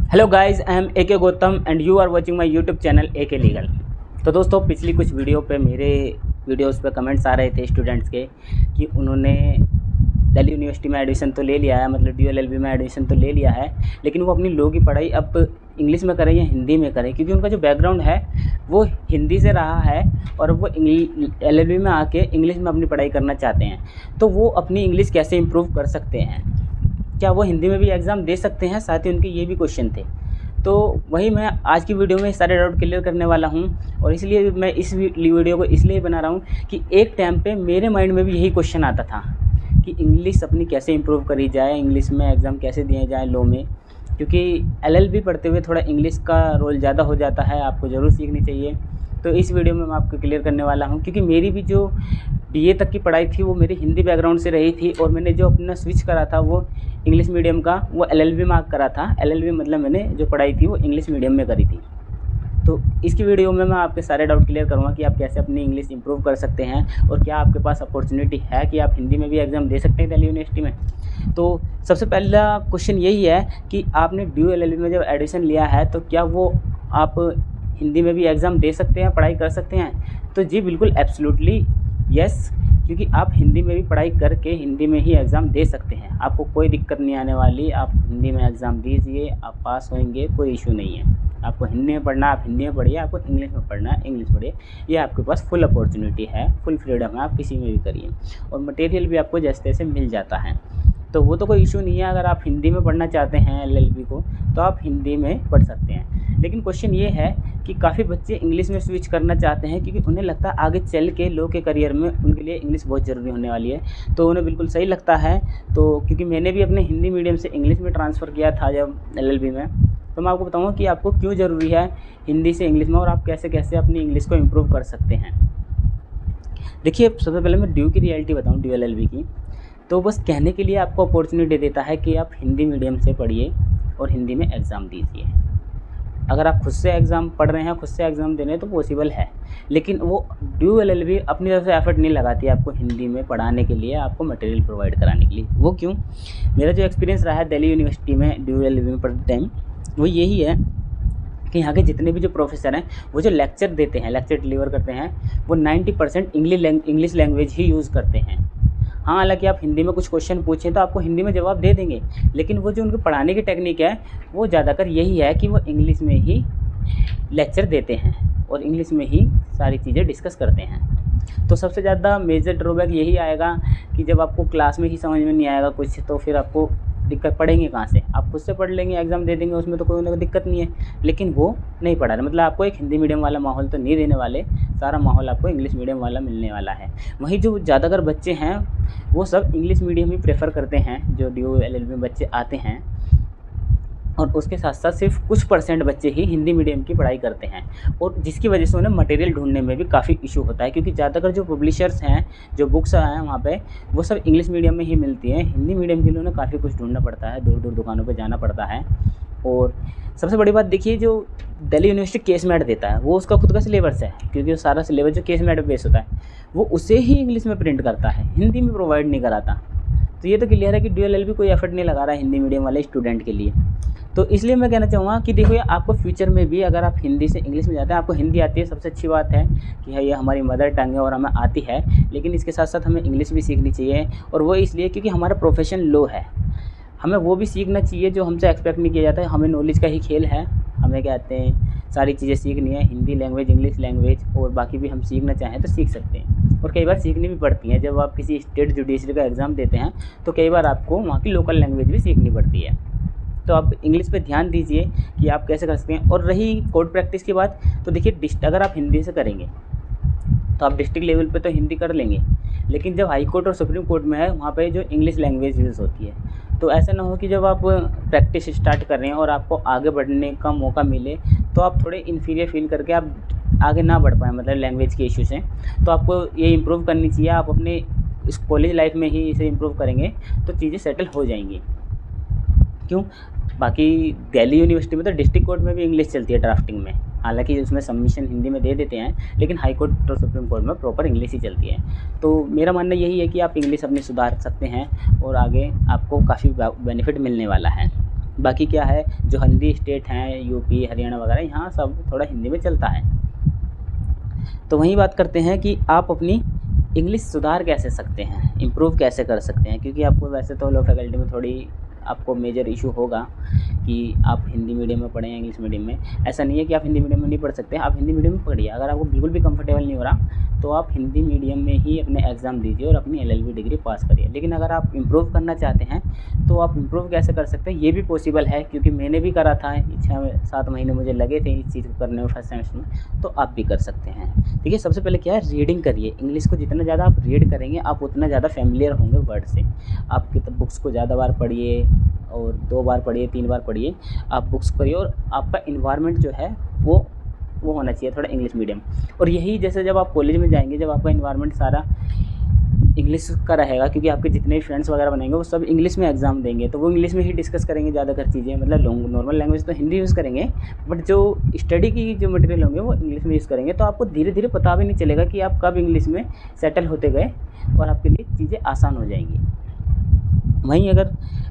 Hello guys, I am AK Gautam and you are watching my YouTube channel AK legal. तो दोस्तों, पिछली कुछ video पे मेरे वीडियोस पे कमेंट्स आ रहे थे स्टूडेंट्स के कि उन्होंने दिल्ली यूनिवर्सिटी में एडमिशन तो ले लिया है, मतलब DULLB में एडमिशन तो ले लिया है, लेकिन वो अपनी लॉ की पढ़ाई अब इंग्लिश में करें या हिंदी में करें, क्योंकि उनका जो बैकग्राउंड है वो हिंदी से रहा है और वो LLB में आके इंग्लिश में अपनी पढ़ाई करना चाहते हैं। तो वो अपनी इंग्लिश कैसे इम्प्रूव कर सकते हैं, क्या वो हिंदी में भी एग्ज़ाम दे सकते हैं, साथ ही उनके ये भी क्वेश्चन थे। तो वही मैं आज की वीडियो में सारे डाउट क्लियर करने वाला हूँ। और इसलिए मैं इस वीडियो को इसलिए बना रहा हूँ कि एक टाइम पे मेरे माइंड में भी यही क्वेश्चन आता था कि इंग्लिश अपनी कैसे इम्प्रूव करी जाए, इंग्लिश में एग्ज़ाम कैसे दिए जाए लॉ में, क्योंकि LLB पढ़ते हुए थोड़ा इंग्लिश का रोल ज़्यादा हो जाता है, आपको ज़रूर सीखनी चाहिए। तो इस वीडियो में मैं आपको क्लियर करने वाला हूँ, क्योंकि मेरी भी जो BA तक की पढ़ाई थी वो मेरी हिंदी बैकग्राउंड से रही थी, और मैंने जो अपना स्विच करा था वो इंग्लिश मीडियम का, वो LLB में करा था। LLB मतलब मैंने जो पढ़ाई थी वो इंग्लिश मीडियम में करी थी। तो इसकी वीडियो में मैं आपके सारे डाउट क्लियर करूँगा कि आप कैसे अपनी इंग्लिश इंप्रूव कर सकते हैं, और क्या आपके पास अपॉर्चुनिटी है कि आप हिंदी में भी एग्ज़ाम दे सकते हैं दिल्ली यूनिवर्सिटी में। तो सबसे पहला क्वेश्चन यही है कि आपने DULLB में जब एडमिशन लिया है तो क्या वो आप हिंदी में भी एग्ज़ाम दे सकते हैं, पढ़ाई कर सकते हैं? तो जी बिल्कुल, एब्सोल्युटली यस, क्योंकि आप हिंदी में भी पढ़ाई करके हिंदी में ही एग्ज़ाम दे सकते हैं। आपको कोई दिक्कत नहीं आने वाली, आप हिंदी में एग्ज़ाम दीजिए, आप पास होंगे, कोई इशू नहीं है। आपको हिंदी में पढ़ना आप हिंदी में पढ़िए, आपको इंग्लिश में पढ़ना है इंग्लिश पढ़िए। ये आपके पास फुल अपॉर्चुनिटी है, फुल फ्रीडम है, आप किसी में भी करिए, और मटेरियल भी आपको जैसे तैसे मिल जाता है। तो वो तो कोई इशू नहीं है। अगर आप हिंदी में पढ़ना चाहते हैं LLB को, तो आप हिंदी में पढ़ सकते हैं। लेकिन क्वेश्चन ये है कि काफ़ी बच्चे इंग्लिश में स्विच करना चाहते हैं, क्योंकि उन्हें लगता है आगे चल के लॉ के करियर में उनके लिए इंग्लिश बहुत ज़रूरी होने वाली है। तो उन्हें बिल्कुल सही लगता है। तो क्योंकि मैंने भी अपने हिंदी मीडियम से इंग्लिश में ट्रांसफ़र किया था जब LLB में, तो मैं आपको बताऊँगा कि आपको क्यों ज़रूरी है हिंदी से इंग्लिश में, और आप कैसे कैसे अपनी इंग्लिश को इम्प्रूव कर सकते हैं। देखिए, सबसे पहले मैं ड्यू की रियलिटी बताऊँ, DULLB की। तो बस कहने के लिए आपको अपॉर्चुनिटी देता है कि आप हिंदी मीडियम से पढ़िए और हिंदी में एग्ज़ाम दीजिए। अगर आप खुद से एग्ज़ाम पढ़ रहे हैं, खुद से एग्ज़ाम दे रहे हैं, तो पॉसिबल है। लेकिन वो DULLB अपनी तरफ से एफ़र्ट नहीं लगाती है आपको हिंदी में पढ़ाने के लिए, आपको मटेरियल प्रोवाइड कराने के लिए। वो क्यों? मेरा जो एक्सपीरियंस रहा है दिल्ली यूनिवर्सिटी में DULLB में पढ़ते टाइम, वो यही है कि यहाँ के जितने भी जो प्रोफेसर हैं, वो जो लेक्चर देते हैं, लेक्चर डिलीवर करते हैं, वो 90% इंग्लिश लैंग्वेज ही यूज़ करते हैं। हाँ, हालाँकि आप हिंदी में कुछ क्वेश्चन पूछें तो आपको हिंदी में जवाब दे देंगे, लेकिन वो जो उनके पढ़ाने की टेक्निक है वो ज़्यादातर यही है कि वो इंग्लिश में ही लेक्चर देते हैं और इंग्लिश में ही सारी चीज़ें डिस्कस करते हैं। तो सबसे ज़्यादा मेजर ड्रॉबैक यही आएगा कि जब आपको क्लास में ही समझ में नहीं आएगा कुछ, तो फिर आपको दिक्कत पड़ेंगे कहाँ से? आप खुद से पढ़ लेंगे, एग्ज़ाम दे देंगे, उसमें तो कोई दिक्कत नहीं है। लेकिन वो नहीं पढ़ा रहे, मतलब आपको एक हिंदी मीडियम वाला माहौल तो नहीं देने वाले, सारा माहौल आपको इंग्लिश मीडियम वाला मिलने वाला है। वहीं जो ज़्यादातर बच्चे हैं वो सब इंग्लिश मीडियम ही प्रेफर करते हैं, जो DULLB में बच्चे आते हैं, और उसके साथ साथ सिर्फ कुछ % बच्चे ही हिंदी मीडियम की पढ़ाई करते हैं, और जिसकी वजह से उन्हें मटेरियल ढूंढने में भी काफ़ी इशू होता है, क्योंकि ज़्यादातर जो पब्लिशर्स हैं, जो बुक्स हैं वहाँ पे, वो सब इंग्लिश मीडियम में ही मिलती हैं। हिंदी मीडियम के लिए उन्हें काफ़ी कुछ ढूंढना पड़ता है, दूर दूर दुकानों पर जाना पड़ता है। और सबसे बड़ी बात देखिए, जो दिल्ली यूनिवर्सिटी केस मैट देता है वो उसका खुद का सिलेबस है, क्योंकि सारा सिलेबस जो केस मैट पे बेस होता है वो उसे ही इंग्लिश में प्रिंट करता है, हिंदी में प्रोवाइड नहीं कराता। तो ये तो क्लियर है कि DULLB कोई एफर्ट नहीं लगा रहा है हिंदी मीडियम वाले स्टूडेंट के लिए। तो इसलिए मैं कहना चाहूँगा कि देखो, आपको फ्यूचर में भी अगर आप हिंदी से इंग्लिश में जाते हैं, आपको हिंदी आती है, सबसे अच्छी बात है कि ये हमारी मदर टंग है और हमें आती है, लेकिन इसके साथ साथ हमें इंग्लिश भी सीखनी चाहिए। और वो इसलिए क्योंकि हमारा प्रोफेशन लॉ है, हमें वो भी सीखना चाहिए जो हमसे एक्सपेक्ट नहीं किया जाता है। हमें नॉलेज का ही खेल है, हमें कहते हैं सारी चीज़ें सीखनी है, हिंदी लैंग्वेज, इंग्लिश लैंग्वेज, और बाकी भी हम सीखना चाहें तो सीख सकते हैं। और कई बार सीखनी भी पड़ती हैं। जब आप किसी स्टेट जुडिशरी का एग्ज़ाम देते हैं तो कई बार आपको वहाँ की लोकल लैंग्वेज भी सीखनी पड़ती है। तो आप इंग्लिश पे ध्यान दीजिए कि आप कैसे कर सकते हैं। और रही कोर्ट प्रैक्टिस की बात, तो देखिए, अगर आप हिंदी से करेंगे तो आप डिस्ट्रिक्ट लेवल पे तो हिंदी कर लेंगे, लेकिन जब हाई कोर्ट और सुप्रीम कोर्ट में है, वहाँ पे जो इंग्लिश लैंग्वेज यूज़ होती है। तो ऐसा ना हो कि जब आप प्रैक्टिस स्टार्ट कर रहे हैं और आपको आगे बढ़ने का मौका मिले तो आप थोड़े इन्फीरियर फील करके आप आगे ना बढ़ पाएँ, मतलब लैंग्वेज के इशू से। तो आपको ये इम्प्रूव करनी चाहिए। आप अपने इस कॉलेज लाइफ में ही इसे इम्प्रूव करेंगे तो चीज़ें सेटल हो जाएंगी। क्यों? बाकी दिल्ली यूनिवर्सिटी में तो डिस्ट्रिक्ट कोर्ट में भी इंग्लिश चलती है ड्राफ्टिंग में, हालांकि उसमें सबमिशन हिंदी में दे देते हैं, लेकिन हाई कोर्ट और सुप्रीम कोर्ट में प्रॉपर इंग्लिश ही चलती है। तो मेरा मानना यही है कि आप इंग्लिश अपनी सुधार सकते हैं और आगे आपको काफ़ी बेनिफिट मिलने वाला है। बाकी क्या है, जो हिंदी स्टेट हैं यूपी हरियाणा वगैरह, यहाँ सब थोड़ा हिंदी में चलता है। तो वहीं बात करते हैं कि आप अपनी इंग्लिश सुधार कैसे सकते हैं, इम्प्रूव कैसे कर सकते हैं। क्योंकि आपको वैसे तो लो फैकल्टी में थोड़ी आपको मेजर इशू होगा कि आप हिंदी मीडियम में पढ़ें या इंग्लिश मीडियम में। ऐसा नहीं है कि आप हिंदी मीडियम में नहीं पढ़ सकते, आप हिंदी मीडियम में पढ़िए। अगर आपको बिल्कुल भी कंफर्टेबल नहीं हो रहा तो आप हिंदी मीडियम में ही अपने एग्ज़ाम दीजिए और अपनी LLB डिग्री पास करिए। लेकिन अगर आप इम्प्रूव करना चाहते हैं तो आप इम्प्रूव कैसे कर सकते हैं, ये भी पॉसिबल है। क्योंकि मैंने भी करा था, 6-7 महीने मुझे लगे थे इस चीज़ को करने में फर्स्ट सेमेस्टर में, तो आप भी कर सकते हैं। ठीक है, सबसे पहले क्या है, रीडिंग करिए। इंग्लिश को जितना ज़्यादा आप रीड करेंगे आप उतना ज़्यादा फैमिलियर होंगे वर्ड से। आप बुक्स को ज़्यादा बार पढ़िए, और 2 बार पढ़िए, 3 बार पढ़िए, आप बुक्स पढ़िए। और आपका इन्वायरमेंट जो है वो होना चाहिए थोड़ा इंग्लिश मीडियम। और यही जैसे जब आप कॉलेज में जाएंगे, जब आपका इन्वायरमेंट सारा इंग्लिश का रहेगा, क्योंकि आपके जितने भी फ्रेंड्स वगैरह बनेंगे वो सब इंग्लिश में एग्ज़ाम देंगे, तो वो इंग्लिश में ही डिस्कस करेंगे ज़्यादातर चीज़ें। मतलब नॉर्मल लैंग्वेज तो हिंदी यूज़ करेंगे, बट जो स्टडी की जो मटेरियल होंगे वो इंग्लिश में यूज़ करेंगे। तो आपको धीरे धीरे पता भी नहीं चलेगा कि आप कब इंग्लिश में सेटल होते गए, और आपके लिए चीज़ें आसान हो जाएंगी। वहीं अगर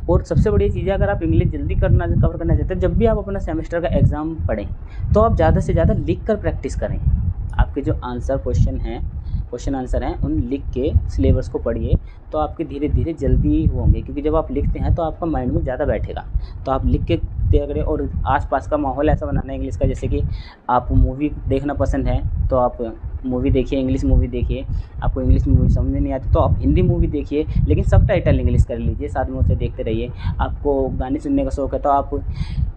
और सबसे बड़ी चीज़ है, अगर आप इंग्लिश जल्दी कवर करना चाहते हैं, जब भी आप अपना सेमेस्टर का एग्ज़ाम पढ़ें तो आप ज़्यादा से ज़्यादा लिख कर प्रैक्टिस करें। आपके जो क्वेश्चन आंसर हैं उन लिख के सिलेबस को पढ़िए, तो आपके धीरे धीरे जल्दी होंगे। क्योंकि जब आप लिखते हैं तो आपका माइंड में ज़्यादा बैठेगा। तो आप लिख के तैयार करें, और आसपास का माहौल ऐसा बनाना है इंग्लिश का, जैसे कि आप मूवी देखना पसंद है तो आप मूवी देखिए, इंग्लिश मूवी देखिए। आपको इंग्लिश मूवी समझ में नहीं आती तो आप हिंदी मूवी देखिए, लेकिन सबटाइटल इंग्लिश कर लीजिए, साथ में उसे देखते रहिए। आपको गाने सुनने का शौक़ है तो आप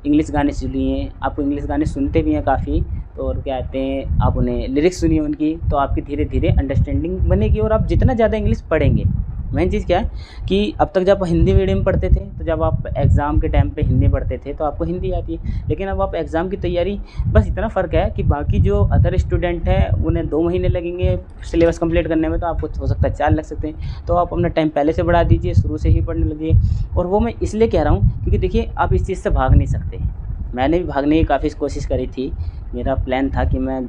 इंग्लिश गाने सुनिए। आपको इंग्लिश गाने सुनते भी हैं काफ़ी, तो और क्या कहते हैं, आप उन्हें लिरिक्स सुनिए उनकी, तो आपकी धीरे धीरे अंडरस्टैंडिंग बनेगी। और आप जितना ज़्यादा इंग्लिश पढ़ेंगे, मेन चीज़ क्या है कि अब तक जब आप हिंदी मीडियम में पढ़ते थे तो जब आप एग्ज़ाम के टाइम पे हिंदी पढ़ते थे तो आपको हिंदी आती है। लेकिन अब आप एग्ज़ाम की तैयारी, बस इतना फ़र्क है कि बाकी जो अदर स्टूडेंट हैं उन्हें 2 महीने लगेंगे सिलेबस कंप्लीट करने में, तो आपको हो सकता है 4 लग सकते हैं। तो आप अपना टाइम पहले से बढ़ा दीजिए, शुरू से ही पढ़ने लगिए। और वो मैं इसलिए कह रहा हूँ क्योंकि देखिए आप इस चीज़ से भाग नहीं सकते। मैंने भी भागने की काफ़ी कोशिश करी थी। मेरा प्लान था कि मैं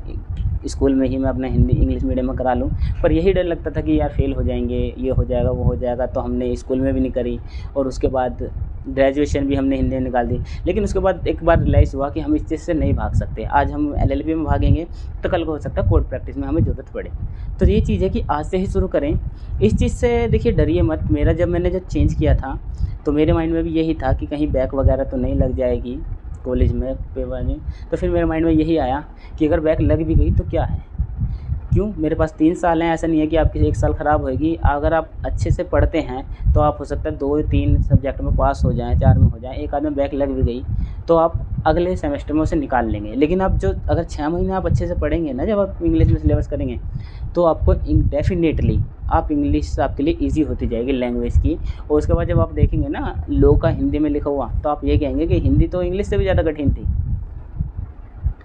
स्कूल में ही मैं अपना हिंदी इंग्लिश मीडियम में करा लूँ, पर यही डर लगता था कि यार फेल हो जाएंगे, ये हो जाएगा, वो हो जाएगा। तो हमने स्कूल में भी नहीं करी, और उसके बाद ग्रेजुएशन भी हमने हिंदी में निकाल दी। लेकिन उसके बाद एक बार रियलाइज़ हुआ कि हम इस चीज़ से नहीं भाग सकते। आज हम LLB में भागेंगे तो कल को हो सकता है कोर्ट प्रैक्टिस में हमें ज़रूरत पड़े। तो ये चीज़ है कि आज से ही शुरू करें इस चीज़ से। देखिए डरिए मत। मैंने जब चेंज किया था तो मेरे माइंड में भी यही था कि कहीं बैक वगैरह तो नहीं लग जाएगी कॉलेज में पेपर में। तो फिर मेरे माइंड में यही आया कि अगर बैक लग भी गई तो क्या है, क्यों, मेरे पास 3 साल हैं। ऐसा नहीं है कि आपकी 1 साल ख़राब होएगी। अगर आप अच्छे से पढ़ते हैं तो आप हो सकता है 2-3 सब्जेक्ट में पास हो जाएँ, 4 में हो जाएँ। एक आध में बैक लग भी गई तो आप अगले सेमेस्टर में उसे निकाल लेंगे। लेकिन आप जो अगर 6 महीने आप अच्छे से पढ़ेंगे ना, जब आप इंग्लिश में सिलेबस करेंगे, तो आपको डेफिनेटली आप इंग्लिश आपके लिए ईजी होती जाएगी लैंग्वेज की। और उसके बाद जब आप देखेंगे ना लॉ का हिंदी में लिखा हुआ, तो आप ये कहेंगे कि हिंदी तो इंग्लिश से भी ज़्यादा कठिन थी।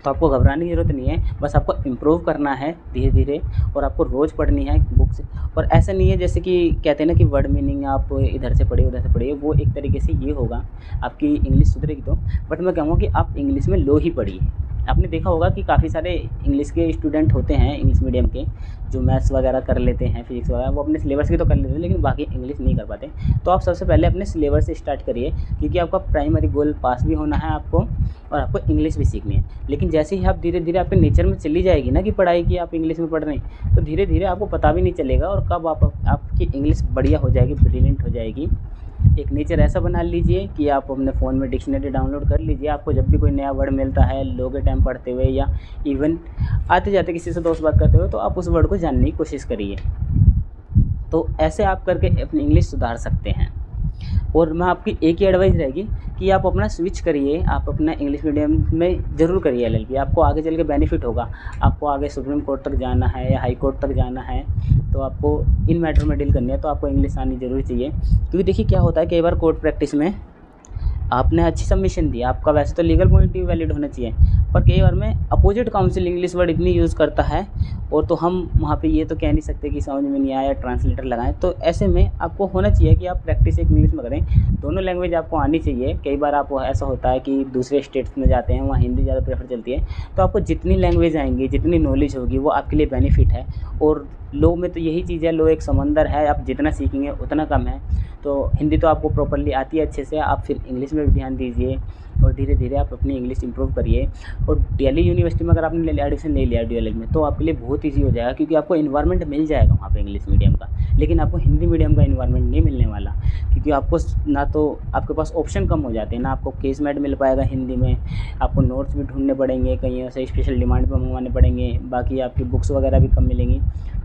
तो आपको घबराने की ज़रूरत नहीं है, बस आपको इम्प्रूव करना है धीरे धीरे, और आपको रोज़ पढ़नी है बुक्स। और ऐसा नहीं है जैसे कि कहते हैं ना कि वर्ड मीनिंग आप इधर से पढ़िए उधर से पढ़िए, वो एक तरीके से ये होगा आपकी इंग्लिश सुधरेगी तो। बट मैं कहूँगा कि आप इंग्लिश में लो ही पढ़िए। आपने देखा होगा कि काफ़ी सारे इंग्लिश के स्टूडेंट होते हैं इंग्लिश मीडियम के, जो मैथ्स वगैरह कर लेते हैं, फिजिक्स वगैरह, वो अपने सिलेबस की तो कर लेते हैं लेकिन बाकी इंग्लिश नहीं कर पाते। तो आप सबसे पहले अपने सिलेबस से स्टार्ट करिए, क्योंकि आपका प्राइमरी गोल पास भी होना है आपको, और आपको इंग्लिश भी सीखनी है। लेकिन जैसे ही आप धीरे धीरे आपके नेचर में चली जाएगी ना कि पढ़ाई की, आप इंग्लिश में पढ़ रहे हैं, तो धीरे धीरे आपको पता भी नहीं चलेगा, और कब आपकी इंग्लिश बढ़िया हो जाएगी, ब्रिलियंट हो जाएगी। एक नेचर ऐसा बना लीजिए कि आप अपने फ़ोन में डिक्शनरी डाउनलोड कर लीजिए। आपको जब भी कोई नया वर्ड मिलता है लॉ के टाइम पढ़ते हुए, या इवन आते जाते किसी से दोस्त बात करते हुए, तो आप उस वर्ड को जानने की कोशिश करिए। तो ऐसे आप करके अपनी इंग्लिश सुधार सकते हैं। और मैं आपकी एक ही एडवाइस रहेगी कि आप अपना स्विच करिए, आप अपना इंग्लिश मीडियम में ज़रूर करिए LLB। आपको आगे चल के बेनिफिट होगा। आपको आगे सुप्रीम कोर्ट तक जाना है या हाई कोर्ट तक जाना है, तो आपको इन मैटर में डील करनी है, तो आपको इंग्लिश आनी ज़रूरी चाहिए। क्योंकि देखिए क्या होता है, कई बार कोर्ट प्रैक्टिस में आपने अच्छी सबमिशन दी, आपका वैसे तो लीगल पॉइंट भी वैलिड होना चाहिए, पर कई बार में अपोजिट काउंसिल इंग्लिश वर्ड इतनी यूज़ करता है और तो हम वहाँ पे ये तो कह नहीं सकते कि समझ में नहीं आया ट्रांसलेटर लगाएं। तो ऐसे में आपको होना चाहिए कि आप प्रैक्टिस एक इंग्लिश में करें, दोनों लैंग्वेज आपको आनी चाहिए। कई बार आप ऐसा होता है कि दूसरे स्टेट्स में जाते हैं, वहाँ हिंदी ज़्यादा प्रेफर चलती है, तो आपको जितनी लैंग्वेज आएंगी, जितनी नॉलेज होगी, वो आपके लिए बेनिफिट है। और लो में तो यही चीज़ है, लो एक समंदर है, आप जितना सीखेंगे उतना कम है। तो हिंदी तो आपको प्रॉपर्ली आती है अच्छे से, आप फिर इंग्लिश में भी ध्यान दीजिए और धीरे धीरे आप अपनी इंग्लिश इंप्रूव करिए। और दिल्ली यूनिवर्सिटी में अगर आपने एडमिशन ले लिया डीएलएड में, तो आपके लिए बहुत ईजी हो जाएगा, क्योंकि आपको इन्वायरमेंट मिल जाएगा वहाँ पे इंग्लिश मीडियम का। लेकिन आपको हिंदी मीडियम का इन्वायरमेंट नहीं मिलने वाला, क्योंकि आपको ना तो आपके पास ऑप्शन कम हो जाते हैं, ना आपको केसमेट मिल पाएगा हिंदी में, आपको नोट्स भी ढूंढने पड़ेंगे, कहीं ऐसे स्पेशल डिमांड पर मंगवाने पड़ेंगे, बाकी आपकी बुक्स वगैरह भी कम मिलेंगी।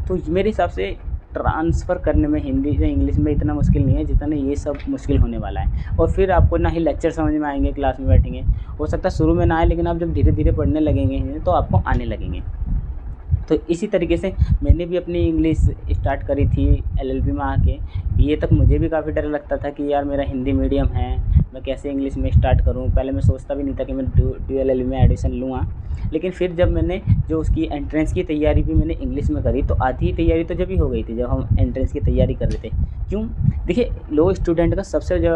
तो मेरे हिसाब से ट्रांसफ़र करने में हिंदी से इंग्लिश में इतना मुश्किल नहीं है जितना ये सब मुश्किल होने वाला है। और फिर आपको ना ही लेक्चर समझ में आएंगे, क्लास में बैठेंगे, हो सकता है शुरू में ना आए, लेकिन आप जब धीरे धीरे पढ़ने लगेंगे तो आपको आने लगेंगे। तो इसी तरीके से मैंने भी अपनी इंग्लिश स्टार्ट करी थी एलएलबी में आके। बीए तक मुझे भी काफ़ी डर लगता था कि यार मेरा हिंदी मीडियम है, मैं कैसे इंग्लिश में स्टार्ट करूं। पहले मैं सोचता भी नहीं था कि मैं डीएलएलबी में एडमिशन लूँगा। लेकिन फिर जब मैंने जो उसकी एंट्रेंस की तैयारी भी मैंने इंग्लिश में करी, तो आधी तैयारी तो जब ही हो गई थी जब हम एंट्रेंस की तैयारी कर रहे थे। क्यों? देखिए, लो स्टूडेंट का सबसे जो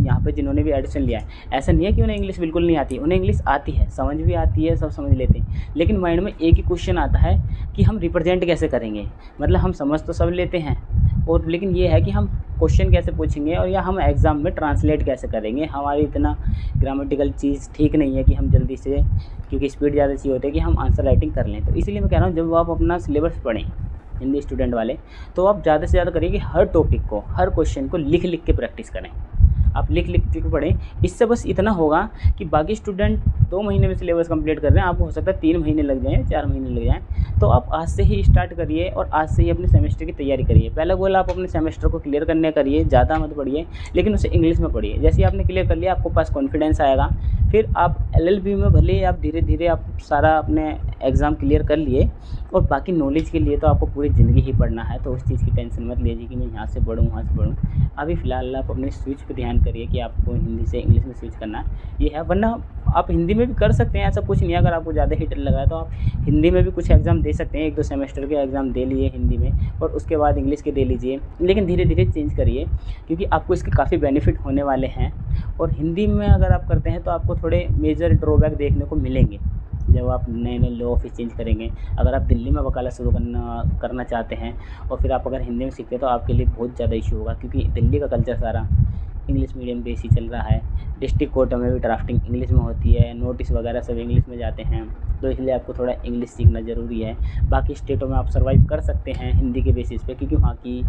यहाँ पे जिन्होंने भी एडमिशन लिया है, ऐसा नहीं है कि उन्हें इंग्लिश बिल्कुल नहीं आती, उन्हें इंग्लिश आती है, समझ भी आती है, सब समझ लेते हैं। लेकिन माइंड में एक ही क्वेश्चन आता है कि हम रिप्रेजेंट कैसे करेंगे। मतलब हम समझ तो सब लेते हैं, और लेकिन ये है कि हम क्वेश्चन कैसे पूछेंगे, और या हम एग्ज़ाम में ट्रांसलेट कैसे करेंगे। हमारी इतना ग्रामेटिकल चीज़ ठीक नहीं है कि हम जल्दी से, क्योंकि स्पीड ज़्यादा चाहिए होती है, कि हम आंसर राइटिंग कर लें। तो इसीलिए मैं कह रहा हूँ, जब आप अपना सिलेबस पढ़ें हिंदी स्टूडेंट वाले, तो आप ज़्यादा से ज़्यादा करिए कि हर टॉपिक को, हर क्वेश्चन को लिख लिख के प्रैक्टिस करें। आप लिख लिख के पढ़ें। इससे बस इतना होगा कि बाकी स्टूडेंट 2 महीने में सिलेबस कंप्लीट कर रहे हैं, आपको हो सकता है 3 महीने लग जाएँ, 4 महीने लग जाएँ। तो आप आज से ही स्टार्ट करिए और आज से ही अपने सेमेस्टर की तैयारी करिए। पहला गोल आप अपने सेमेस्टर को क्लियर करने करिए, ज़्यादा मत पढ़िए, लेकिन उसे इंग्लिश में पढ़िए। जैसे ही आपने क्लियर कर लिया, आपको पास कॉन्फिडेंस आएगा, फिर आप एलएलबी में भले ही आप धीरे धीरे आप सारा अपने एग्ज़ाम क्लियर कर लिए, और बाकी नॉलेज के लिए तो आपको पूरी ज़िंदगी ही पढ़ना है। तो उस चीज़ की टेंशन मत लीजिए कि मैं यहाँ से पढ़ूँ, वहाँ से पढ़ूँ। अभी फ़िलहाल आप अपने स्विच पे ध्यान करिए कि आपको हिंदी से इंग्लिश में स्विच करना है, ये है। वरना आप हिंदी में भी कर सकते हैं, ऐसा कुछ नहीं है। अगर आपको ज़्यादा ही डर लगा है तो आप हिंदी में भी कुछ एग्ज़ाम दे सकते हैं, 1-2 सेमेस्टर के एग्ज़ाम दे लिए हिंदी में, और उसके बाद इंग्लिश के दे लीजिए। लेकिन धीरे धीरे चेंज करिए, क्योंकि आपको इसके काफ़ी बेनिफिट होने वाले हैं। और हिंदी में अगर आप करते हैं तो आपको थोड़े मेजर ड्रॉबैक देखने को मिलेंगे जब आप नए नए लॉ ऑफिस चेंज करेंगे। अगर आप दिल्ली में वकालत शुरू करना चाहते हैं, और फिर आप अगर हिंदी में सीखते हैं, तो आपके लिए बहुत ज़्यादा इशू होगा, क्योंकि दिल्ली का कल्चर सारा इंग्लिश मीडियम बेस ही चल रहा है। डिस्ट्रिक्ट कोर्टों में भी ड्राफ्टिंग इंग्लिश में होती है, नोटिस वगैरह सब इंग्लिश में जाते हैं। तो इसलिए आपको थोड़ा इंग्लिश सीखना ज़रूरी है। बाकी स्टेटों में आप सर्वाइव कर सकते हैं हिंदी के बेसिस पे, क्योंकि वहाँ की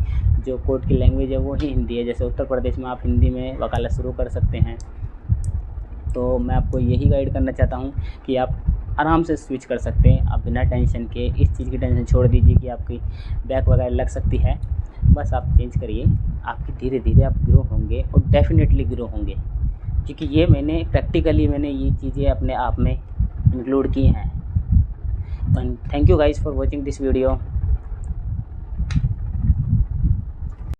जो कोर्ट की लैंग्वेज है वो ही हिंदी है। जैसे उत्तर प्रदेश में आप हिंदी में वकालत शुरू कर सकते हैं। तो मैं आपको यही गाइड करना चाहता हूँ कि आप आराम से स्विच कर सकते हैं, आप बिना टेंशन के। इस चीज़ की टेंशन छोड़ दीजिए कि आपकी बैक वगैरह लग सकती है, बस आप चेंज करिए। आपकी धीरे धीरे आप ग्रो होंगे, और डेफिनेटली ग्रो होंगे, क्योंकि ये मैंने प्रैक्टिकली ये चीज़ें अपने आप में इंक्लूड की हैं। And thank you guys for watching this video.